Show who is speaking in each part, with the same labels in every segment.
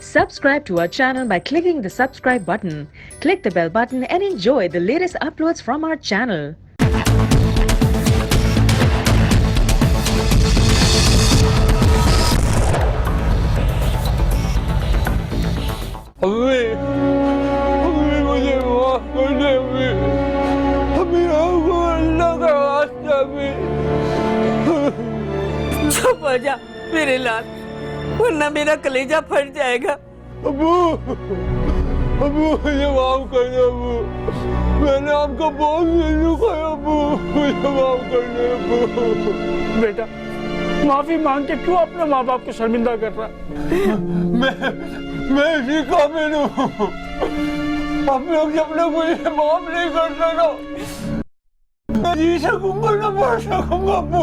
Speaker 1: Subscribe to our channel by clicking the subscribe button. Click the bell button and enjoy the latest uploads from our channel.
Speaker 2: अम्मी अम्मी मुझे माफ कर दे अम्मी अम्मी आपको अल्लाह का वास्ता अम्मी
Speaker 3: चुप हो जा मेरे लाल, वरना मेरा कलेजा फट जाएगा।
Speaker 2: अब्बू अब्बू मुझे माफ कर दो अब्बू, मैंने आपका बहुत दिल दुखाया अब्बू, मुझे माफ कर दे अब्बू।
Speaker 4: बेटा माफी मांग के क्यों अपने माँ बाप को शर्मिंदा कर रहा?
Speaker 2: मैं इसी काबिल हूँ, आप लोग जब तक मुझे माफ नहीं कर सका मैं जी सकूंगा ना मर सकूंगा अब्बू।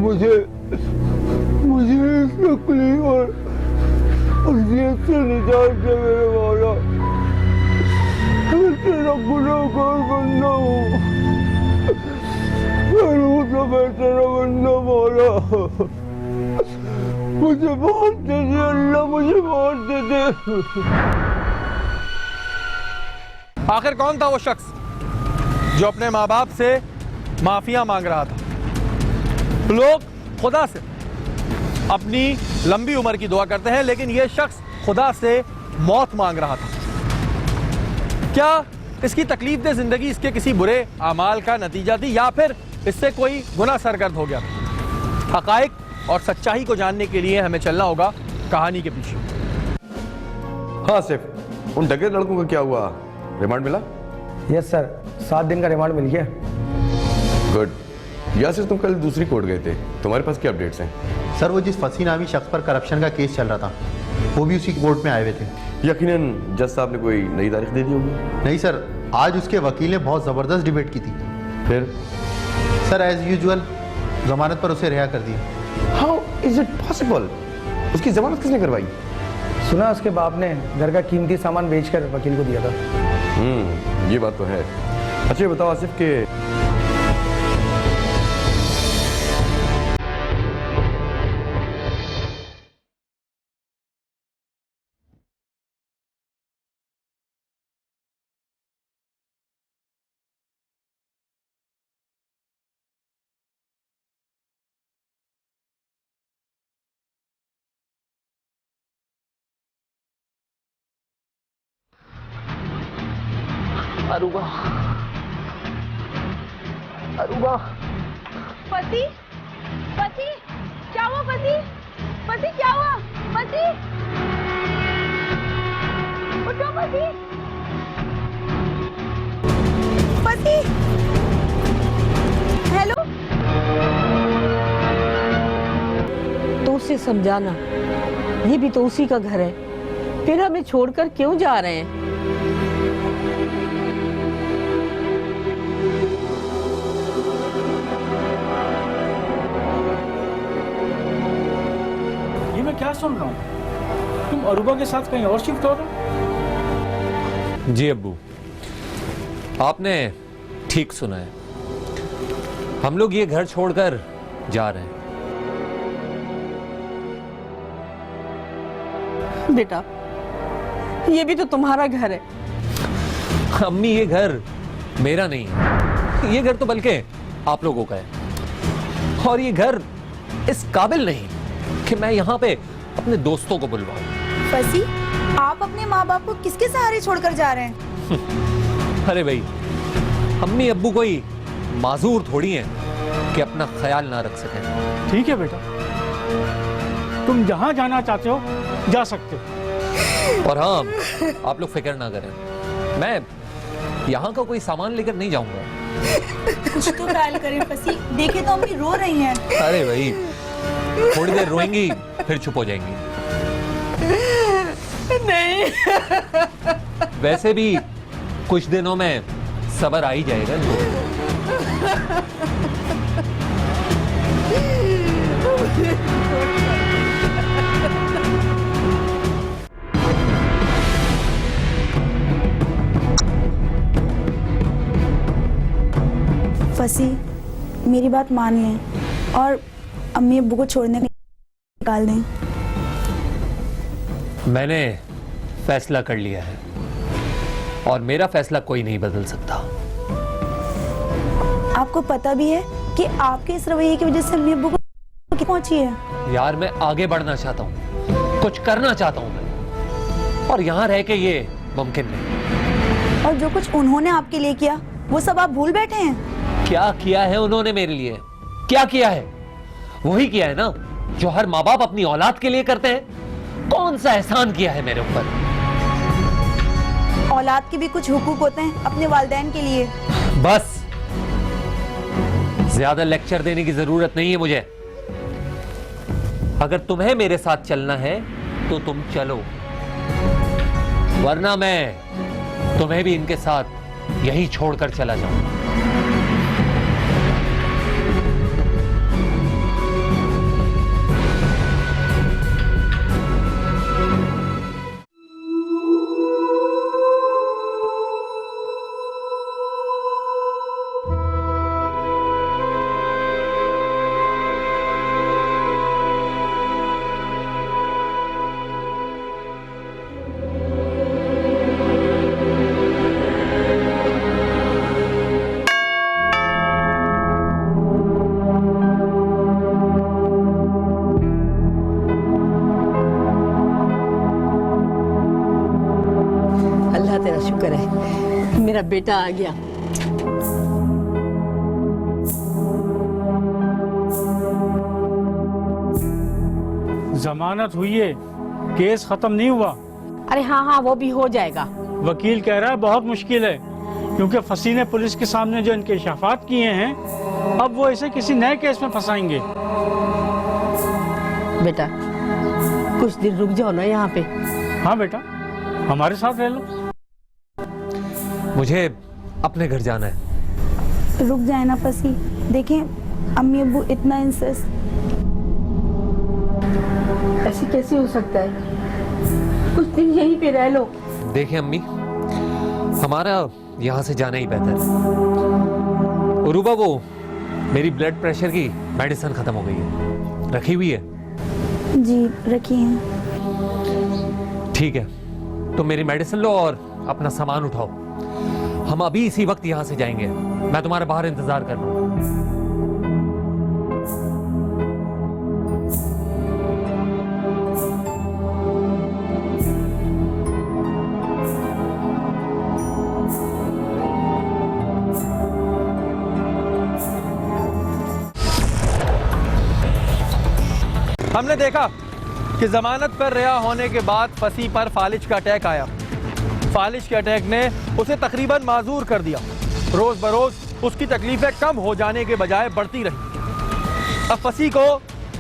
Speaker 2: मुझे इस तकलीफ और अज़ियत से निजात दे मेरे मौला, मैं तेरा गुनहगार बंदा हूँ, मैं तेरा बंदा मौला, मुझे बहुत दे दे अल्लाह, मुझे बहुत दे दे।
Speaker 5: आखिर कौन था वो शख्स जो अपने माँ बाप से माफिया मांग रहा था? लोग खुदा से अपनी लंबी उम्र की दुआ करते हैं, लेकिन यह शख्स खुदा से मौत मांग रहा था। क्या इसकी तकलीफ दे जिंदगी इसके किसी बुरे अमाल का नतीजा थी, या फिर इससे कोई गुनाह सरगर्द हो गया? हकाइक और सच्चाई को जानने के लिए हमें चलना होगा कहानी के पीछे।
Speaker 6: हाँ सिर्फ उन डकैत लड़कों का क्या हुआ? रिमांड मिला?
Speaker 7: यस सर, 7 दिन का रिमांड मिल गया।
Speaker 6: गुड। यासिर तुम कल दूसरी कोर्ट गए थे, तुम्हारे पास क्या अपडेट्स हैं?
Speaker 8: सर वो जिस फसी नामी शख्स पर करप्शन का केस चल रहा था वो भी उसी कोर्ट में आए हुए थे।
Speaker 6: यकीनन जज साहब ने कोई नई तारीख दे दी होगी।
Speaker 8: नहीं सर, आज उसके वकील ने बहुत ज़बरदस्त डिबेट की थी।
Speaker 6: फिर?
Speaker 8: सर एज यूजुअल जमानत पर उसे रिहा कर दिया।
Speaker 6: How is it possible? उसकी जमानत किसने करवाई?
Speaker 7: सुना उसके बाप ने घर का कीमती सामान बेचकर वकील को दिया था।
Speaker 6: ये बात तो है। अच्छा ये बताओ आसिफ के
Speaker 3: अरूबा, अरूबा,
Speaker 9: पति, पति, क्या हुआ पति? पति क्या हुआ? पति, उठो पति, पति, हेलो।
Speaker 3: तो उसे समझाना, ये भी तो उसी का घर है, फिर हमें छोड़कर क्यों जा रहे हैं?
Speaker 4: क्या सुन रहा हूँ, तुम अरूबा के साथ कहीं और शिफ्ट हो रहे हो?
Speaker 10: जी अब्बू, आपने ठीक सुना है, हम लोग ये घर छोड़कर जा रहे हैं।
Speaker 3: बेटा ये भी तो तुम्हारा घर है।
Speaker 10: अम्मी ये घर मेरा नहीं है, ये घर तो बल्कि आप लोगों का है, और ये घर इस काबिल नहीं कि मैं यहाँ पे अपने दोस्तों को बुलवाऊं।
Speaker 9: फसी, आप अपने माँ बाप को किसके सहारे छोड़कर जा रहे हैं?
Speaker 10: अरे भाई, अम्मी अब्बू कोई माजूर थोड़ी हैं कि अपना ख्याल ना रख सकें।
Speaker 4: ठीक है बेटा, तुम जहाँ जाना चाहते हो जा सकते हो।
Speaker 10: और हाँ, आप लोग फिक्र ना करें, मैं यहाँ का कोई सामान लेकर नहीं जाऊंगा।
Speaker 9: कुछ तो ख्याल करें फसी, देखे तो अम्मी रो रही हैं।
Speaker 10: अरे भाई, थोड़ी देर रोएंगी फिर चुप हो जाएंगी।
Speaker 3: नहीं,
Speaker 10: वैसे भी कुछ दिनों में सब्र आ ही जाएगा।
Speaker 9: फसी, मेरी बात मान लें और अम्मी अब्बू को छोड़ने का निकाल दें।
Speaker 10: मैंने फैसला कर लिया है और मेरा फैसला कोई नहीं बदल सकता।
Speaker 9: आपको पता भी है कि आपके इस रवैये की वजह से अम्मी अब्बू को पहुंची है।
Speaker 10: यार मैं आगे बढ़ना चाहता हूँ, कुछ करना चाहता हूँ मैं, और यहाँ रह के ये मुमकिन नहीं।
Speaker 9: और जो कुछ उन्होंने आपके लिए किया वो सब आप भूल बैठे हैं।
Speaker 10: क्या किया है उन्होंने मेरे लिए? क्या किया है? वही किया है ना जो हर माँ बाप अपनी औलाद के लिए करते हैं। कौन सा एहसान किया है मेरे ऊपर?
Speaker 9: औलाद के भी कुछ हुकूक होते हैं अपने वालिदैन के लिए।
Speaker 10: बस, ज्यादा लेक्चर देने की जरूरत नहीं है मुझे। अगर तुम्हें मेरे साथ चलना है तो तुम चलो, वरना मैं तुम्हें भी इनके साथ यहीं छोड़कर चला जाऊंगा।
Speaker 3: अल्लाह तेरा शुक्र है, मेरा बेटा आ गया।
Speaker 4: जमानत हुई है, केस खत्म नहीं हुआ।
Speaker 3: अरे हाँ हाँ, वो भी हो जाएगा।
Speaker 4: वकील कह रहा है बहुत मुश्किल है, क्योंकि फसी ने पुलिस के सामने जो इंकशाफात किए हैं, अब वो इसे किसी नए केस में फंसाएंगे।
Speaker 3: बेटा कुछ दिन रुक जाओ ना यहाँ पे।
Speaker 4: हाँ बेटा, हमारे साथ रह लो।
Speaker 10: मुझे अपने घर जाना है।
Speaker 9: रुक जाए ना फसी, देखें अम्मी अब्बू इतना इंसिस्ट।
Speaker 3: ऐसे कैसे हो सकता है? कुछ दिन यहीं पे रह लो।
Speaker 10: देखिए अम्मी, हमारा यहाँ से जाना ही बेहतर है। उरूबा, वो मेरी ब्लड प्रेशर की मेडिसिन खत्म हो गई है, रखी हुई है?
Speaker 9: जी रखी हैं।
Speaker 10: ठीक है, तुम मेरी मेडिसिन लो और अपना सामान उठाओ। हम अभी इसी वक्त यहाँ से जाएंगे। मैं तुम्हारे बाहर इंतजार कर रहा हूँ।
Speaker 5: हमने देखा कि जमानत पर रिहा होने के बाद फसी पर फालिज का अटैक आया। फालिज के अटैक ने उसे तकरीबन माजूर कर दिया। रोज बरोज उसकी तकलीफें कम हो जाने के बजाय बढ़ती रही। अब फसी को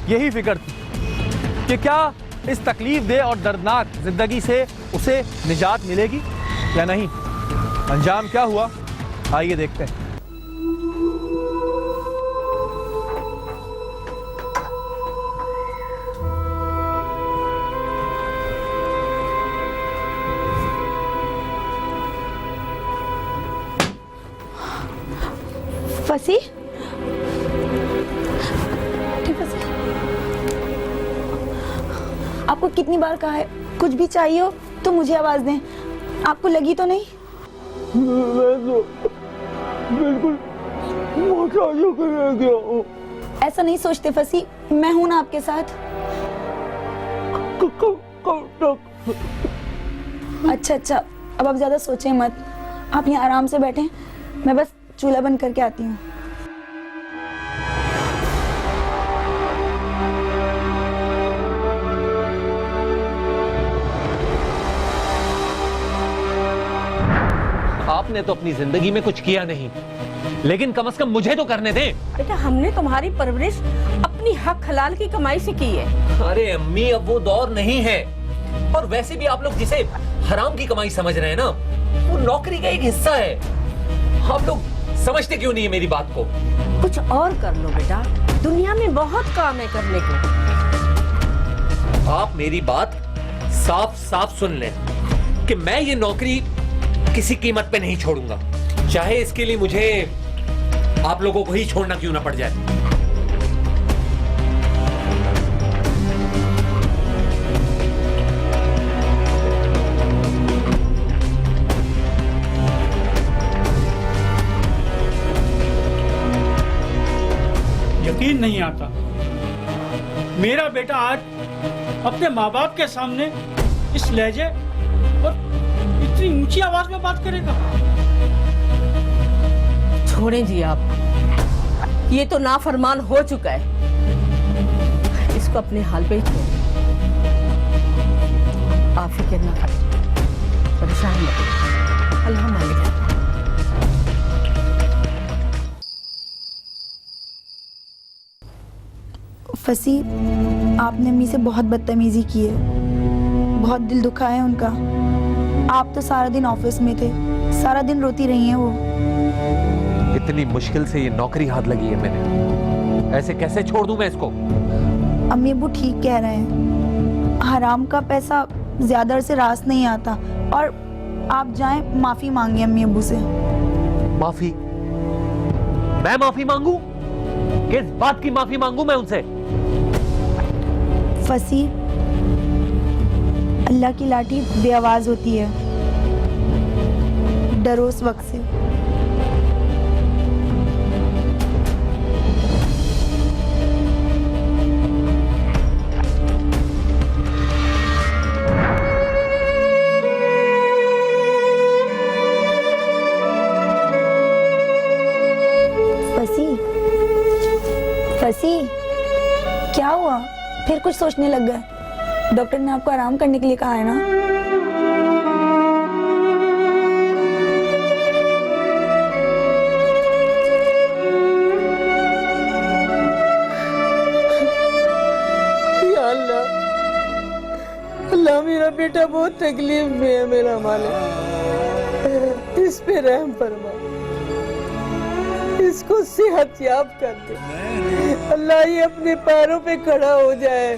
Speaker 5: यही फिक्र थी कि क्या इस तकलीफ दे और दर्दनाक जिंदगी से उसे निजात मिलेगी या नहीं। अंजाम क्या हुआ, आइए देखते हैं।
Speaker 9: फसी, आपको कितनी बार कहा है कुछ भी चाहिए हो तो मुझे आवाज दें। आपको लगी तो नहीं?
Speaker 2: मैं तो बिल्कुल मोहताजों के रह गया हूँ।
Speaker 9: ऐसा नहीं सोचते फसी, मैं हूं ना आपके साथ।
Speaker 2: कब तक?
Speaker 9: अच्छा, अब आप ज्यादा सोचें मत। आप यहाँ आराम से बैठें, मैं बस चूल्हा बंद करके आती हूँ।
Speaker 10: आपने तो अपनी जिंदगी में कुछ किया नहीं, लेकिन कम से कम मुझे तो करने दें।
Speaker 3: बेटा हमने तुम्हारी परवरिश अपनी हक हलाल की कमाई से की है।
Speaker 10: अरे अम्मी, अब वो दौर नहीं है। और वैसे भी आप लोग जिसे हराम की कमाई समझ रहे हैं ना, वो नौकरी का एक हिस्सा है। आप लोग समझते क्यों नहीं है मेरी बात को?
Speaker 3: कुछ और कर लो बेटा, दुनिया में बहुत काम है करने को।
Speaker 10: आप मेरी बात साफ साफ सुन लें कि मैं ये नौकरी किसी कीमत पे नहीं छोड़ूंगा, चाहे इसके लिए मुझे आप लोगों को ही छोड़ना क्यों ना पड़ जाए।
Speaker 4: नहीं आता। मेरा बेटा आज अपने माँ बाप के सामने इस लहजे और इतनी ऊंची आवाज में बात करेगा।
Speaker 3: छोड़ें जी आप, ये तो नाफरमान हो चुका है, इसको अपने हाल पे ही छोड़ें। आप फिक्र ना करें, परेशान मत होइए, अल्लाह मालिक है।
Speaker 9: फसी, आपने अम्मी से बहुत बदतमीजी की है, बहुत दिल दुखा है उनका। आप तो सारा दिन ऑफिस में थे, सारा दिन रोती रही हैं वो।
Speaker 10: इतनी मुश्किल से ये नौकरी हाथ लगी है मैंने, ऐसे कैसे छोड़ दूं मैं इसको?
Speaker 9: अम्मी अब्बू ठीक कह रहे हैं, हराम का पैसा ज्यादा से रास नहीं आता। और आप जाएं, माफी मांगे अम्मी अब्बू से।
Speaker 10: माफी? मैं माफी मांगू? किस बात की माफी मांगू मैं उनसे?
Speaker 9: फसी, अल्लाह की लाठी बेआवाज होती है, डरो उस वक्त से। फसी, क्या हुआ? फिर कुछ सोचने लग गए? डॉक्टर ने आपको आराम करने के लिए कहा है ना?
Speaker 3: या अल्लाह, अल्लाह मेरा बेटा बहुत तकलीफ में है, मेरा मालिक इस पे रहम फरमा, इसको सेहत याब कर दे। अल्लाह ये अपने पैरों पे खड़ा हो जाए,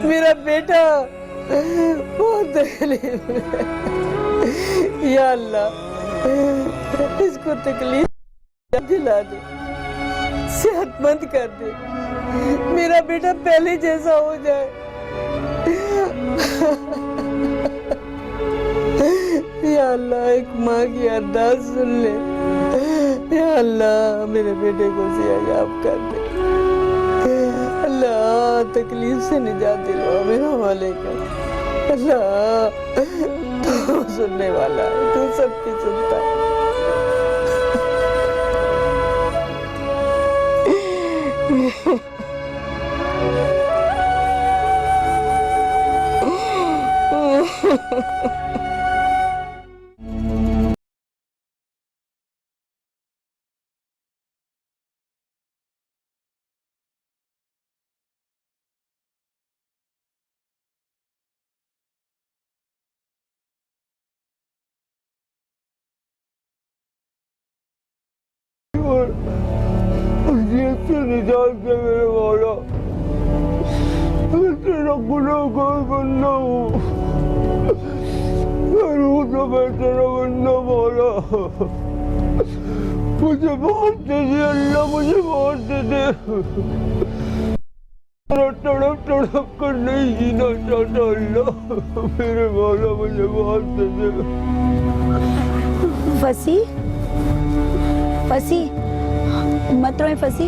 Speaker 3: मेरा बेटा बहुत तकलीफ में है। या अल्लाह इसको तकलीफ दिला दे, सेहतमंद कर दे, मेरा बेटा पहले जैसा हो जाए। या अल्लाह एक माँ की अरदास सुन ले। या अल्लाह मेरे बेटे को सेहतयाब कर दे। अल्लाह तकलीफ से निजात दिलवा मेरा मालिक। अल्लाह तू सुनने वाला है, तू सबकी सुनता है।
Speaker 2: से निजात दे मेरे मौला, मैं तेरा गुनहगार बंदा हूँ, तो मैं तेरा बंदा मौला, मुझे बहुत दे दे अल्लाह, मुझे बहुत दे दे। तड़प तड़प कर नहीं जीना चाहता अल्लाह, मेरे मौला मुझे बहुत दे दे।
Speaker 9: फसी, फसी मत रोए फसी,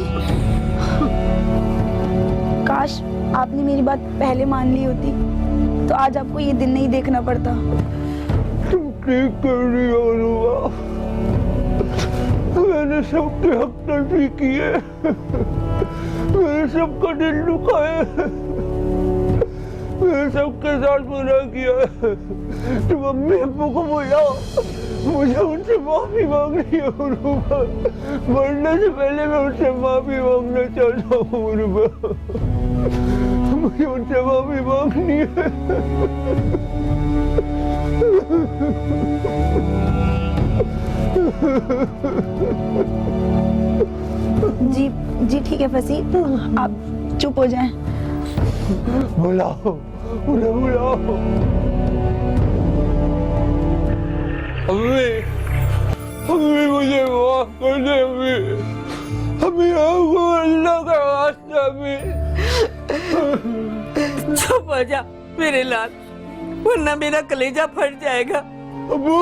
Speaker 9: काश आपने मेरी बात पहले मान ली होती तो आज आपको ये दिन नहीं देखना पड़ता।
Speaker 2: तुम ठीक कर रही हो रूबा, मैंने सबके हक तलफी किए, मैंने सबका दिल दुखाया, मैंने सबके साथ बुरा किया। तुम अम्मी अब्बू को बुलाओ, मुझे उनसे माफी मांगनी है रूबा, मरने से पहले मैं उनसे माफी मांगना चाहता हूँ रूबा, मुझे उनसे माफी मांगनी है।
Speaker 9: जी जी ठीक है फसी, आप चुप हो जाएं।
Speaker 2: बुलाओ, उन्हें बुलाओ। अम्मी, अम्मी मुझे माफ कर दे अम्मी, अम्मी आपको अल्लाह का वास्ता अम्मी।
Speaker 3: चुप हो जा मेरे लाल, वरना मेरा कलेजा फट जाएगा।
Speaker 2: अब्बू,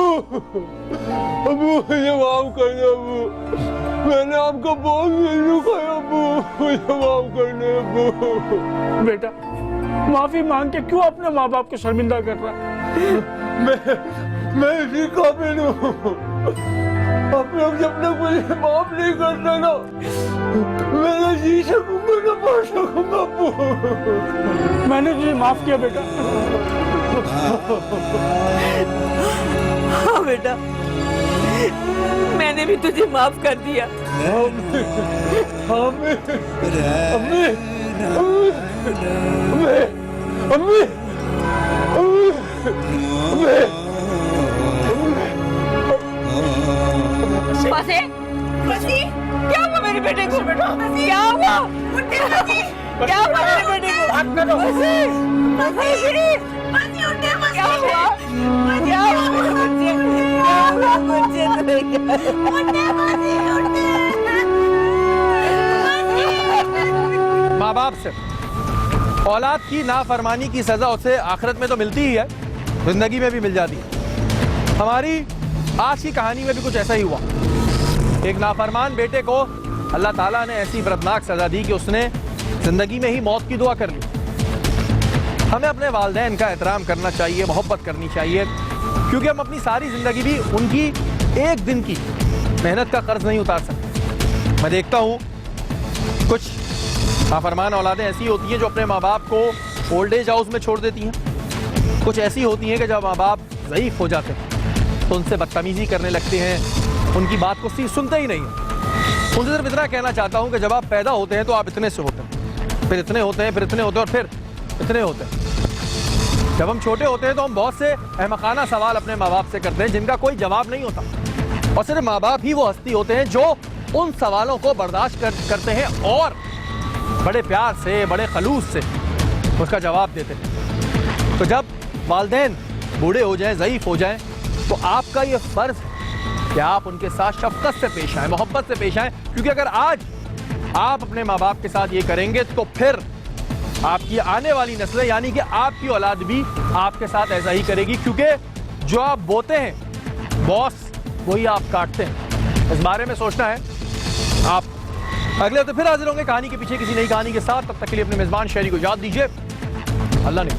Speaker 2: अब्बू मुझे माफ कर दो अब्बू, मैंने आपको बहुत दुखाया अब्बू, मुझे माफ कर दे अब्बू।
Speaker 4: बेटा माफी मांग के क्यों अपने माँ बाप को शर्मिंदा कर रहा है?
Speaker 2: मैं इसी काबिल हूँ। अब लोग जब तक मुझे माफ नहीं करते ना, मैं ना जी सकूंगा ना पढ़ सकूंगा अब्बू।
Speaker 4: मैंने तुझे माफ किया बेटा।
Speaker 3: हाँ बेटा, मैंने भी तुझे माफ कर दिया।
Speaker 2: अम्मी, अम्मी, अम्मी, अम्मी,
Speaker 3: मसी, मसी, क्या हुआ मेरे बेटे को? क्या हुआ? क्या हुआ मेरे बेटे को? मसी, मसी, क्या हुआ? क्या हुआ मेरे बच्चे को?
Speaker 5: माँ बाप से औलाद की नाफरमानी की सजा उसे आखिरत में तो मिलती ही है, जिंदगी में भी मिल जाती है। हमारी आज की कहानी में भी कुछ ऐसा ही हुआ। एक नाफरमान बेटे को अल्लाह ताला ने ऐसी दर्दनाक सजा दी कि उसने जिंदगी में ही मौत की दुआ कर ली। हमें अपने वालिदैन का एहतराम करना चाहिए, मोहब्बत करनी चाहिए, क्योंकि हम अपनी सारी जिंदगी भी उनकी एक दिन की मेहनत का कर्ज नहीं उतार सकते। मैं देखता हूँ कुछ नाफरमान औलादें ऐसी होती हैं जो अपने माँ बाप को ओल्ड एज हाउस में छोड़ देती हैं। कुछ ऐसी होती हैं कि जब माँ बाप ज़ईफ़ हो जाते हैं तो उनसे बदतमीज़ी करने लगते हैं, उनकी बात को सुनते ही नहीं हैं। उनसे सिर्फ इतना कहना चाहता हूँ कि जब आप पैदा होते हैं तो आप इतने से होते हैं, फिर इतने होते हैं, फिर इतने होते हैं और फिर इतने होते हैं। जब हम छोटे होते हैं तो हम बहुत से अहमकाना सवाल अपने माँ बाप से करते हैं जिनका कोई जवाब नहीं होता, और सिर्फ माँ बाप ही वो हस्ती होते हैं जो उन सवालों को बर्दाश्त करते हैं और बड़े प्यार से, बड़े खलूस से उसका जवाब देते हैं। तो जब वालिदैन बूढ़े हो जाएं, ज़ईफ़ हो जाएं, तो आपका ये फ़र्ज़ है कि आप उनके साथ शफ़क़त से पेश आएँ, मोहब्बत से पेश आएँ, क्योंकि अगर आज आप अपने माँ बाप के साथ ये करेंगे तो फिर आपकी आने वाली नस्लें यानी कि आपकी औलाद भी आपके साथ ऐसा ही करेगी, क्योंकि जो आप बोते हैं बॉस वही आप काटते हैं। इस बारे में सोचना है। आप अगले हफ्ते फिर हाजिर होंगे कहानी के पीछे किसी नई कहानी के साथ। तब तक के लिए अपने मेज़बान शहरी को याद दीजिए, अल्लाह ने